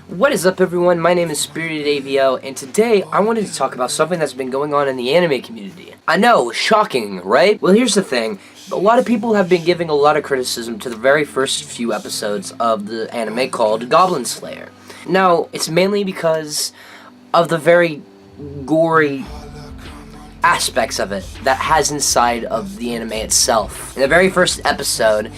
What is up, everyone? My name is Spirited AVO, and today I wanted to talk about something that's been going on in the anime community. I know, shocking, right? Well, here's the thing. A lot of people have been giving a lot of criticism to the very first few episodes of the anime called Goblin Slayer. Now, it's mainly because of the very gory aspects of it that has inside of the anime itself. In the very first episode,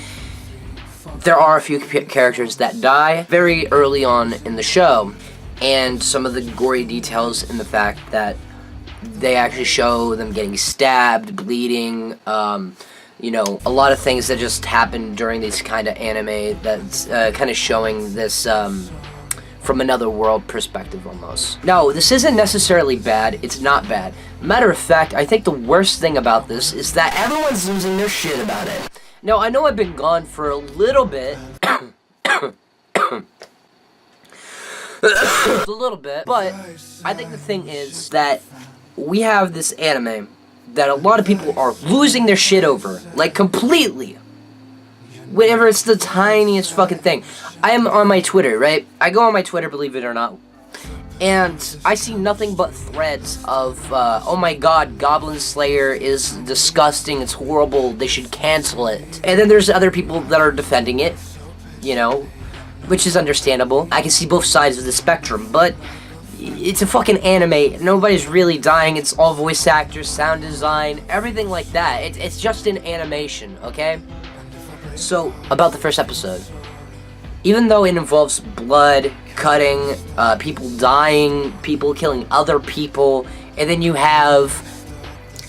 there are a few characters that die very early on in the show, and some of the gory details in the fact that they actually show them getting stabbed, bleeding, you know, a lot of things that just happen during these kind of anime that's kind of showing this from another world perspective almost. No, this isn't necessarily bad. It's not bad. Matter of fact, I think the worst thing about this is that everyone's losing their shit about it. Now, I know I've been gone for a little bit. A little bit. But I think the thing is that we have this anime that a lot of people are losing their shit over. Like, completely. Whenever it's the tiniest fucking thing. I am on my Twitter, right? I go on my Twitter, believe it or not. And I see nothing but threads of, oh my god, Goblin Slayer is disgusting, it's horrible, they should cancel it. And then there's other people that are defending it, you know, which is understandable. I can see both sides of the spectrum, but it's a fucking anime. Nobody's really dying, it's all voice actors, sound design, everything like that. It's just an animation, okay? So, about the first episode. Even though it involves blood, cutting, people dying, people killing other people, and then you have,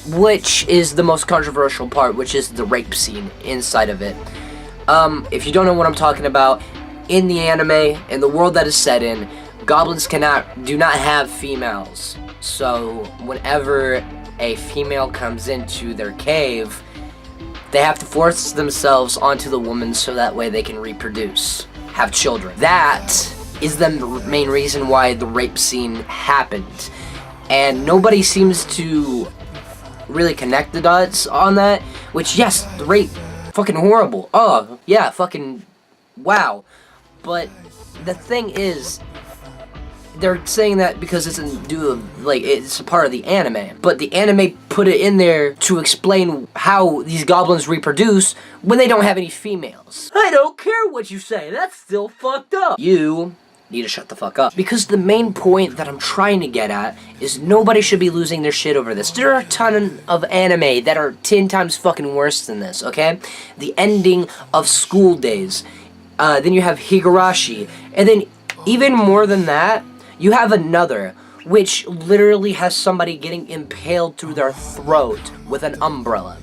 which is the most controversial part, which is the rape scene inside of it. If you don't know what I'm talking about, in the anime, in the world that is set in, goblins do not have females. So, whenever a female comes into their cave, they have to force themselves onto the woman so that way they can reproduce. Have children. That is the main reason why the rape scene happened. And nobody seems to really connect the dots on that. Which, yes, the rape, fucking horrible. Oh, yeah, fucking wow. But the thing is, they're saying that because it's it's a part of the anime. But the anime put it in there to explain how these goblins reproduce when they don't have any females. I don't care what you say, that's still fucked up. You need to shut the fuck up. Because the main point that I'm trying to get at is nobody should be losing their shit over this. There are a ton of anime that are 10 times fucking worse than this, okay? The ending of School Days. Then you have Higurashi. And then even more than that, you have another, which literally has somebody getting impaled through their throat with an umbrella.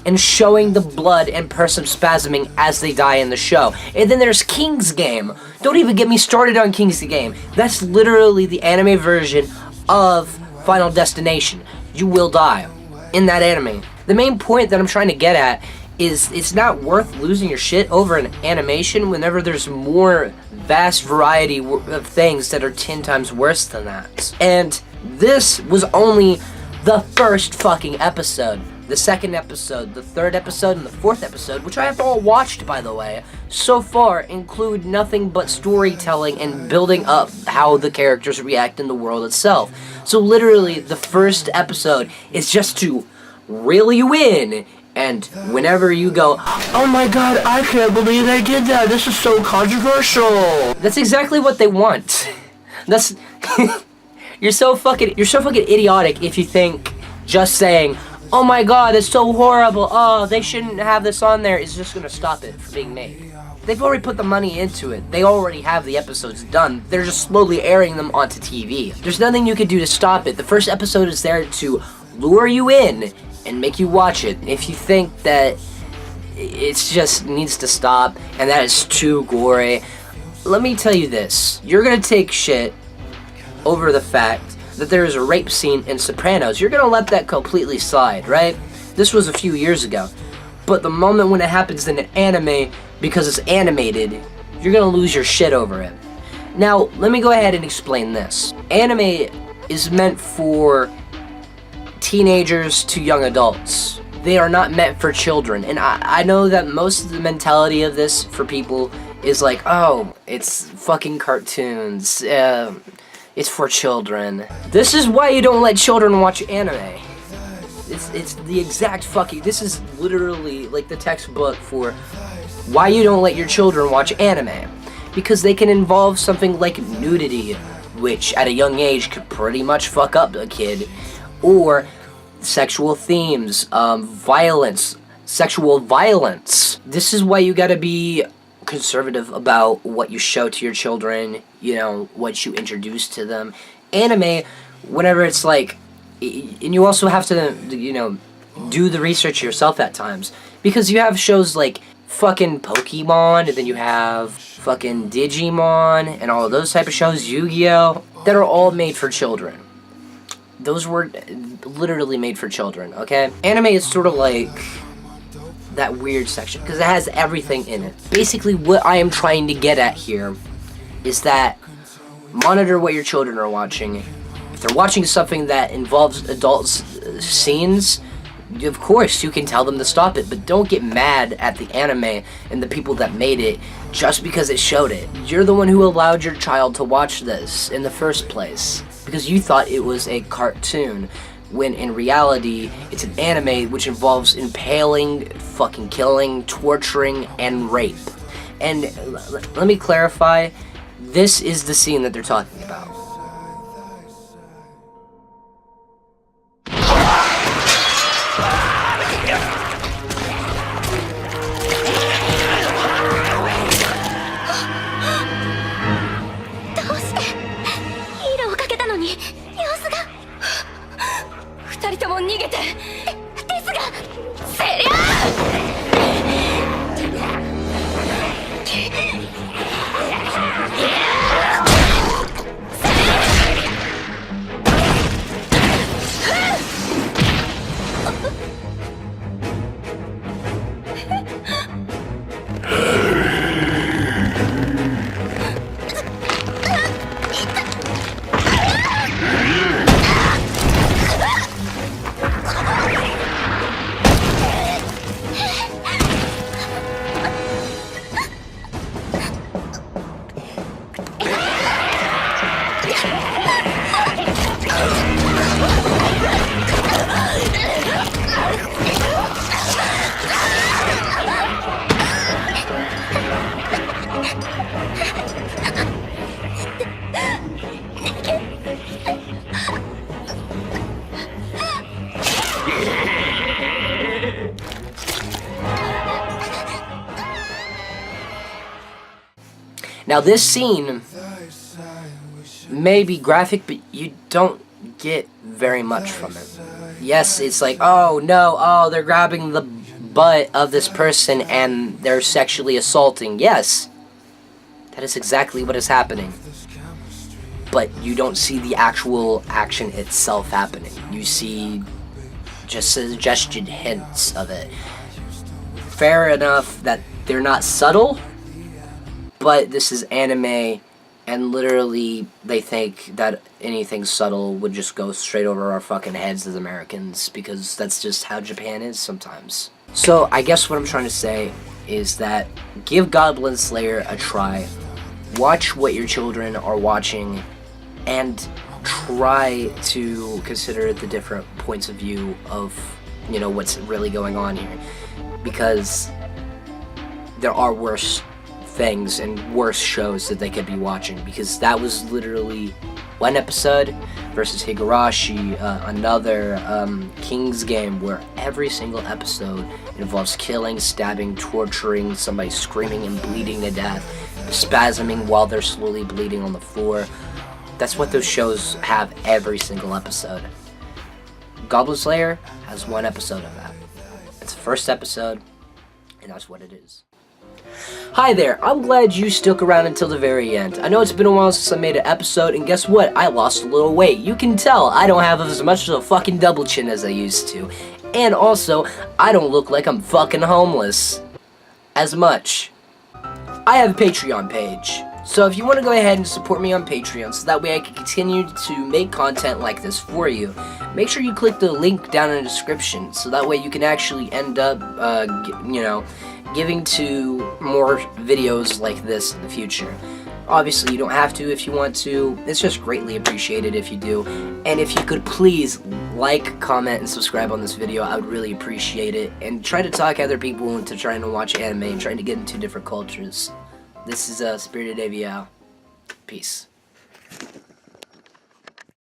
And showing the blood and person spasming as they die in the show. And then there's King's Game. Don't even get me started on King's Game. That's literally the anime version of Final Destination. You will die in that anime. The main point that I'm trying to get at is it's not worth losing your shit over an animation whenever there's more vast variety of things that are 10 times worse than that. And this was only the first fucking episode. The second episode, the third episode, and the fourth episode, which I have all watched, by the way, so far include nothing but storytelling and building up how the characters react in the world itself. So literally, the first episode is just to reel you in. And whenever you go, oh my god, I can't believe they did that, this is so controversial. That's exactly what they want. That's, you're so fucking idiotic if you think just saying, oh my god, it's so horrible, oh, they shouldn't have this on there, is just gonna stop it from being made. They've already put the money into it. They already have the episodes done. They're just slowly airing them onto TV. There's nothing you can do to stop it. The first episode is there to lure you in and make you watch it. If you think that it just needs to stop and that is too gory, let me tell you this. You're gonna take shit over the fact that there is a rape scene in Sopranos. You're gonna let that completely slide, right? This was a few years ago. But the moment when it happens in an anime, because it's animated, you're gonna lose your shit over it. Now, let me go ahead and explain this. Anime is meant for teenagers to young adults. They are not meant for children. And I know that most of the mentality of this for people is like, oh, it's fucking cartoons, it's for children. This is why you don't let children watch anime. It's the exact fucking, this is literally like the textbook for why you don't let your children watch anime. Because they can involve something like nudity, which at a young age could pretty much fuck up a kid, or sexual themes, violence, sexual violence. This is why you gotta be conservative about what you show to your children, you know, what you introduce to them. Anime, whenever it's like, and you also have to, you know, do the research yourself at times, because you have shows like fucking Pokemon, and then you have fucking Digimon, and all of those type of shows, Yu-Gi-Oh, that are all made for children. Those were literally made for children, okay? Anime is sort of like that weird section, because it has everything in it. Basically, what I am trying to get at here is that monitor what your children are watching. If they're watching something that involves adult scenes, of course you can tell them to stop it, but don't get mad at the anime and the people that made it just because it showed it. You're the one who allowed your child to watch this in the first place because you thought it was a cartoon, when in reality it's an anime which involves impaling, fucking killing, torturing, and rape. And let me clarify, this is the scene that they're talking about. Now this scene may be graphic, but you don't get very much from it. Yes, it's like, oh no, oh, they're grabbing the butt of this person and they're sexually assaulting. Yes, that is exactly what is happening. But you don't see the actual action itself happening. You see just suggested hints of it. Fair enough that they're not subtle, but this is anime, and literally they think that anything subtle would just go straight over our fucking heads as Americans, because that's just how Japan is sometimes. So I guess what I'm trying to say is that give Goblin Slayer a try. Watch what your children are watching, and try to consider the different points of view of, you know, what's really going on here. Because there are worse things and worse shows that they could be watching, because that was literally one episode versus Higurashi, another King's Game, where every single episode involves killing, stabbing, torturing, somebody screaming and bleeding to death, spasming while they're slowly bleeding on the floor. That's what those shows have every single episode. Goblin Slayer has one episode of that. It's the first episode, and that's what it is. Hi there, I'm glad you stuck around until the very end. I know it's been a while since I made an episode, and guess what? I lost a little weight. You can tell I don't have as much of a fucking double chin as I used to. And also, I don't look like I'm fucking homeless as much. I have a Patreon page, so if you want to go ahead and support me on Patreon so that way I can continue to make content like this for you, make sure you click the link down in the description so that way you can actually end up, giving to more videos like this in the future. Obviously, you don't have to if you want to. It's just greatly appreciated if you do. And if you could please like, comment, and subscribe on this video, I would really appreciate it. And try to talk other people into trying to watch anime and trying to get into different cultures. This is Spirited Avial. Peace.